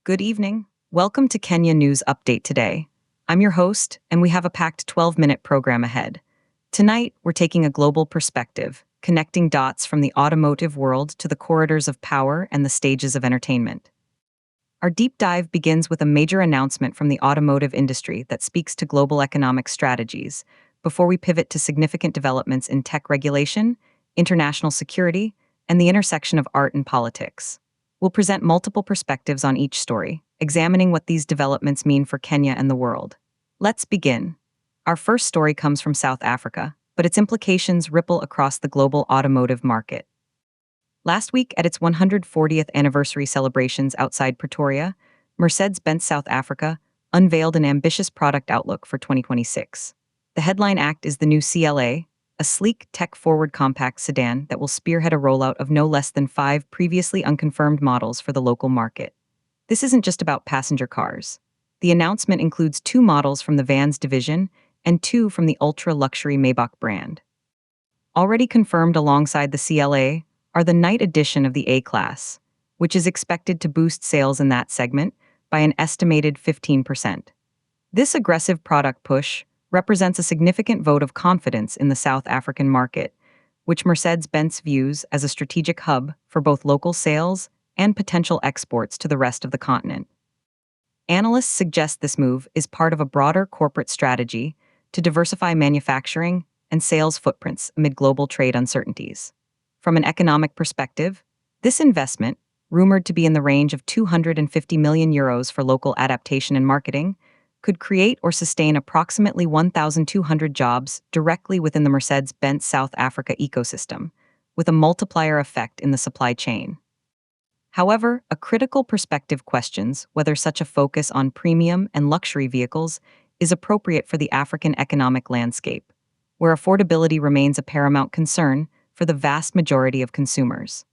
Good evening. Welcome to Kenya News Update today. I'm your host, and we have a packed 12-minute program ahead. Tonight, we're taking a global perspective, connecting dots from the automotive world to the corridors of power and the stages of entertainment. Our deep dive begins with a major announcement from the automotive industry that speaks to global economic strategies, before we pivot to significant developments in tech regulation, international security, and the intersection of art and politics. We'll present multiple perspectives on each story, examining what these developments mean for Kenya and the world. Let's begin. Our first story comes from South Africa, but its implications ripple across the global automotive market. Last week, at its 140th anniversary celebrations outside Pretoria, Mercedes-Benz South Africa unveiled an ambitious product outlook for 2026. The headline act is the new CLA, a sleek, tech-forward compact sedan that will spearhead a rollout of no less than 5 previously unconfirmed models for the local market. This isn't just about passenger cars. The announcement includes 2 models from the vans division and 2 from the ultra-luxury Maybach brand. Already confirmed alongside the CLA are the night edition of the A-Class, which is expected to boost sales in that segment by an estimated 15%. This aggressive product push represents a significant vote of confidence in the South African market, which Mercedes-Benz views as a strategic hub for both local sales and potential exports to the rest of the continent. Analysts suggest this move is part of a broader corporate strategy to diversify manufacturing and sales footprints amid global trade uncertainties. From an economic perspective, this investment, rumored to be in the range of €250 million for local adaptation and marketing, could create or sustain approximately 1,200 jobs directly within the Mercedes-Benz South Africa ecosystem, with a multiplier effect in the supply chain. However, a critical perspective questions whether such a focus on premium and luxury vehicles is appropriate for the African economic landscape, where affordability remains a paramount concern for the vast majority of consumers.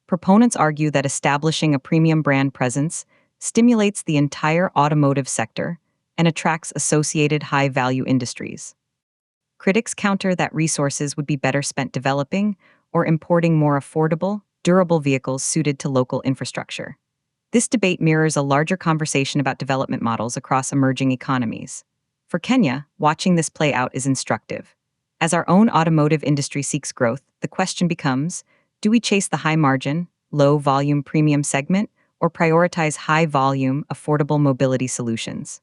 Proponents argue that establishing a premium brand presence stimulates the entire automotive sector and attracts associated high-value industries. Critics counter that resources would be better spent developing or importing more affordable, durable vehicles suited to local infrastructure. This debate mirrors a larger conversation about development models across emerging economies. For Kenya, watching this play out is instructive. As our own automotive industry seeks growth, the question becomes, do we chase the high-margin, low-volume premium segment or prioritize high-volume, affordable mobility solutions?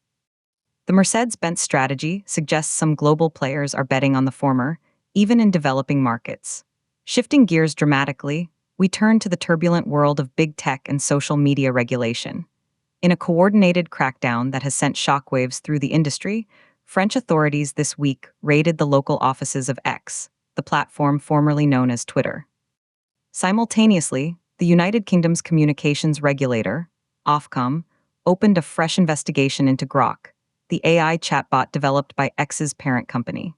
The Mercedes-Benz strategy suggests some global players are betting on the former, even in developing markets. Shifting gears dramatically, we turn to the turbulent world of big tech and social media regulation. In a coordinated crackdown that has sent shockwaves through the industry, French authorities this week raided the local offices of X, the platform formerly known as Twitter. Simultaneously, the United Kingdom's communications regulator, Ofcom, opened a fresh investigation into Grok, the AI chatbot developed by X's parent company.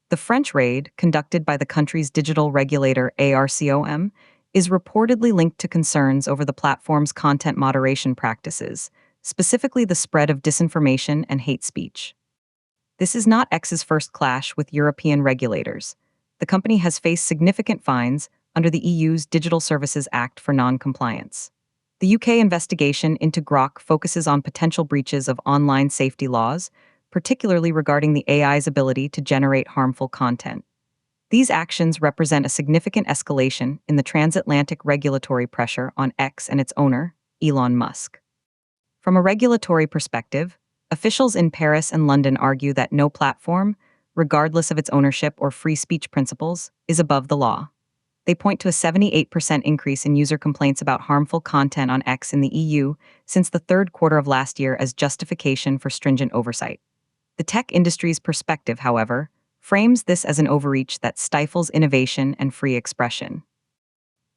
The French raid, conducted by the country's digital regulator ARCOM, is reportedly linked to concerns over the platform's content moderation practices, specifically the spread of disinformation and hate speech. This is not X's first clash with European regulators. The company has faced significant fines under the EU's Digital Services Act for non-compliance. The UK investigation into Grok focuses on potential breaches of online safety laws, particularly regarding the AI's ability to generate harmful content. These actions represent a significant escalation in the transatlantic regulatory pressure on X and its owner, Elon Musk. From a regulatory perspective, officials in Paris and London argue that no platform, regardless of its ownership or free speech principles, is above the law. They point to a 78% increase in user complaints about harmful content on X in the EU since the third quarter of last year as justification for stringent oversight. The tech industry's perspective, however, frames this as an overreach that stifles innovation and free expression.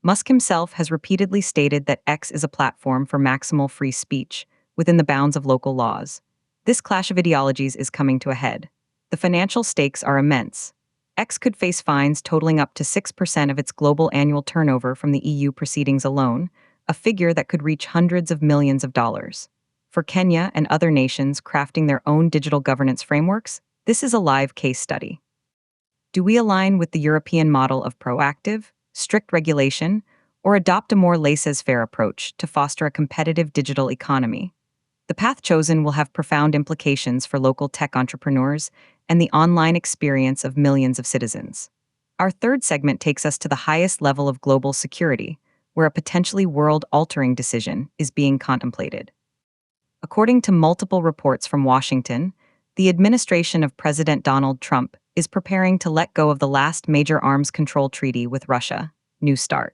Musk himself has repeatedly stated that X is a platform for maximal free speech within the bounds of local laws. This clash of ideologies is coming to a head. The financial stakes are immense. X could face fines totaling up to 6% of its global annual turnover from the EU proceedings alone, a figure that could reach hundreds of millions of dollars. For Kenya and other nations crafting their own digital governance frameworks, this is a live case study. Do we align with the European model of proactive, strict regulation, or adopt a more laissez-faire approach to foster a competitive digital economy. The path chosen will have profound implications for local tech entrepreneurs and the online experience of millions of citizens. Our third segment takes us to the highest level of global security, where a potentially world-altering decision is being contemplated. According to multiple reports from Washington, the administration of President Donald Trump is preparing to let go of the last major arms control treaty with Russia, New START.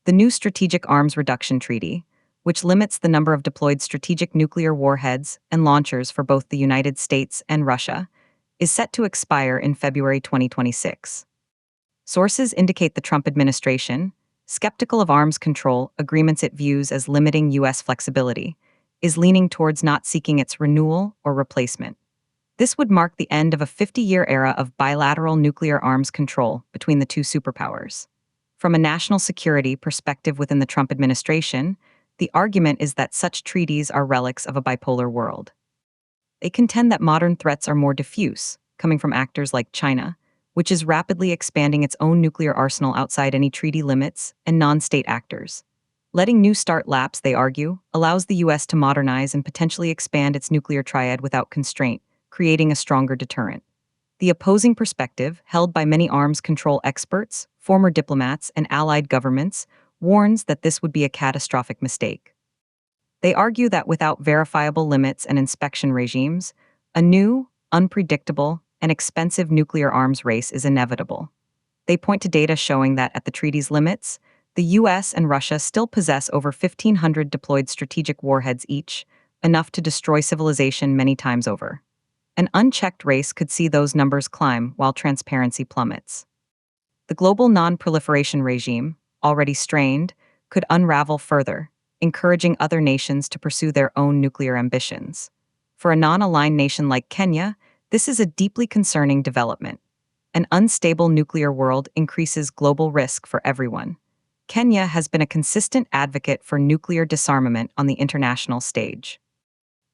The new Strategic Arms Reduction Treaty, which limits the number of deployed strategic nuclear warheads and launchers for both the United States and Russia, is set to expire in February 2026. Sources indicate the Trump administration, skeptical of arms control agreements it views as limiting U.S. flexibility, is leaning towards not seeking its renewal or replacement. This would mark the end of a 50-year era of bilateral nuclear arms control between the two superpowers. From a national security perspective within the Trump administration, the argument is that such treaties are relics of a bipolar world. They contend that modern threats are more diffuse, coming from actors like China, which is rapidly expanding its own nuclear arsenal outside any treaty limits, and non-state actors. Letting New START lapse, they argue, allows the U.S. to modernize and potentially expand its nuclear triad without constraint, creating a stronger deterrent. The opposing perspective, held by many arms control experts, former diplomats, and allied governments, warns that this would be a catastrophic mistake. They argue that without verifiable limits and inspection regimes, a new, unpredictable, and expensive nuclear arms race is inevitable. They point to data showing that at the treaty's limits, the U.S. and Russia still possess over 1,500 deployed strategic warheads each, enough to destroy civilization many times over. An unchecked race could see those numbers climb while transparency plummets. The global non-proliferation regime, already strained, could unravel further, encouraging other nations to pursue their own nuclear ambitions. For a non-aligned nation like Kenya, this is a deeply concerning development. An unstable nuclear world increases global risk for everyone. Kenya has been a consistent advocate for nuclear disarmament on the international stage.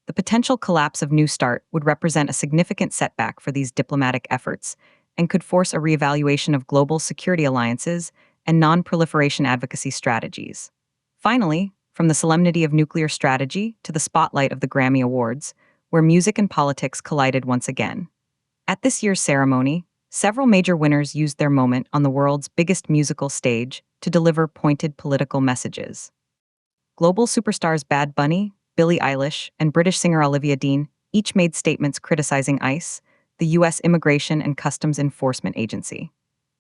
The potential collapse of New START would represent a significant setback for these diplomatic efforts and could force a reevaluation of global security alliances and non-proliferation advocacy strategies. Finally, from the solemnity of nuclear strategy to the spotlight of the Grammy Awards, where music and politics collided once again. At this year's ceremony, several major winners used their moment on the world's biggest musical stage to deliver pointed political messages. Global superstars Bad Bunny, Billie Eilish, and British singer Olivia Dean each made statements criticizing ICE, the U.S. Immigration and Customs Enforcement Agency.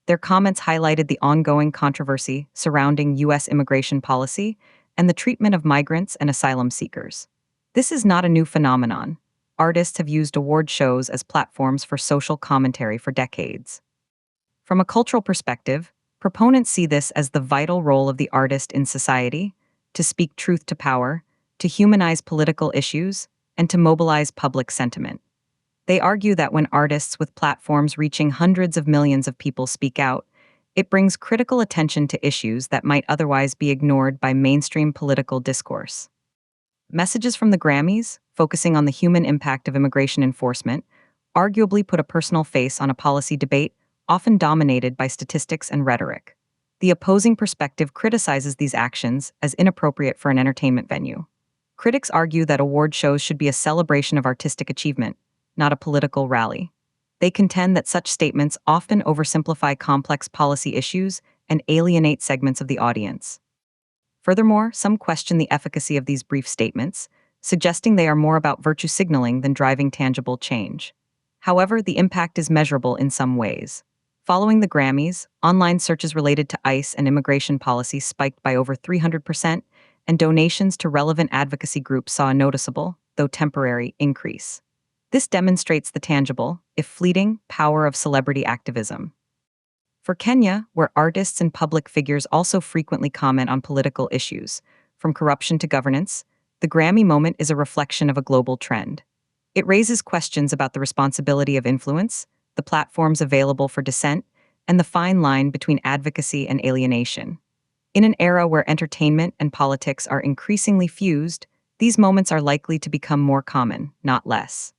Their comments highlighted the ongoing controversy surrounding U.S. immigration policy and the treatment of migrants and asylum seekers. This is not a new phenomenon. Artists have used award shows as platforms for social commentary for decades. From a cultural perspective, proponents see this as the vital role of the artist in society, to speak truth to power, to humanize political issues, and to mobilize public sentiment. They argue that when artists with platforms reaching hundreds of millions of people speak out, it brings critical attention to issues that might otherwise be ignored by mainstream political discourse. Messages from the Grammys, focusing on the human impact of immigration enforcement, arguably put a personal face on a policy debate often dominated by statistics and rhetoric. The opposing perspective criticizes these actions as inappropriate for an entertainment venue. Critics argue that award shows should be a celebration of artistic achievement, not a political rally. They contend that such statements often oversimplify complex policy issues and alienate segments of the audience. Furthermore, some question the efficacy of these brief statements, suggesting they are more about virtue signaling than driving tangible change. However, the impact is measurable in some ways. Following the Grammys, online searches related to ICE and immigration policy spiked by over 300%, and donations to relevant advocacy groups saw a noticeable, though temporary, increase. This demonstrates the tangible, if fleeting, power of celebrity activism. For Kenya, where artists and public figures also frequently comment on political issues, from corruption to governance, the Grammy moment is a reflection of a global trend. It raises questions about the responsibility of influence, the platforms available for dissent, and the fine line between advocacy and alienation. In an era where entertainment and politics are increasingly fused, these moments are likely to become more common, not less.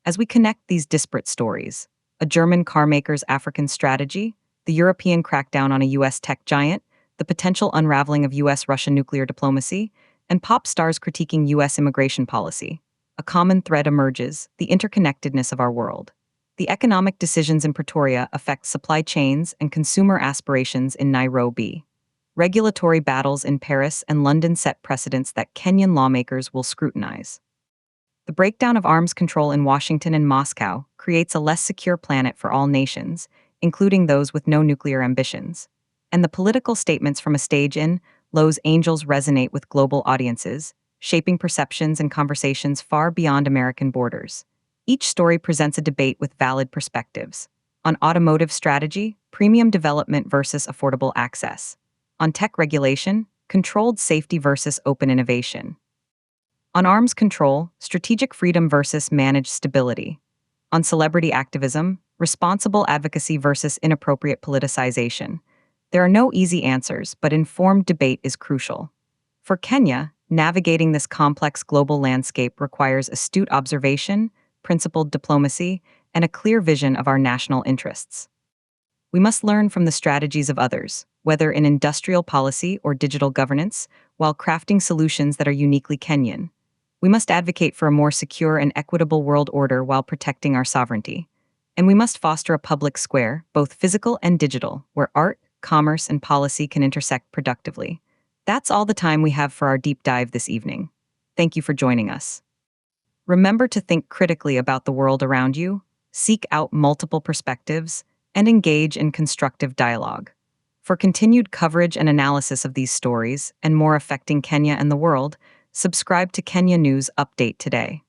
As we connect these disparate stories, a German carmaker's African strategy, the European crackdown on a U.S. tech giant, the potential unraveling of US-Russia nuclear diplomacy, and pop stars critiquing US immigration policy. A common thread emerges: the interconnectedness of our world. The economic decisions in Pretoria affect supply chains and consumer aspirations in Nairobi. Regulatory battles in Paris and London set precedents that Kenyan lawmakers will scrutinize. The breakdown of arms control in Washington and Moscow creates a less secure planet for all nations, including those with no nuclear ambitions. And the political statements from a stage in Los Angeles resonate with global audiences, shaping perceptions and conversations far beyond American borders. Each story presents a debate with valid perspectives. On automotive strategy, premium development versus affordable access. On tech regulation, controlled safety versus open innovation. On arms control, strategic freedom versus managed stability. On celebrity activism, responsible advocacy versus inappropriate politicization. There are no easy answers, but informed debate is crucial. For Kenya, navigating this complex global landscape requires astute observation, principled diplomacy, and a clear vision of our national interests. We must learn from the strategies of others, whether in industrial policy or digital governance, while crafting solutions that are uniquely Kenyan. We must advocate for a more secure and equitable world order while protecting our sovereignty. And we must foster a public square, both physical and digital, where art, commerce, and policy can intersect productively. That's all the time we have for our deep dive this evening. Thank you for joining us. Remember to think critically about the world around you, seek out multiple perspectives, and engage in constructive dialogue. For continued coverage and analysis of these stories and more affecting Kenya and the world, subscribe to Kenya News Update today.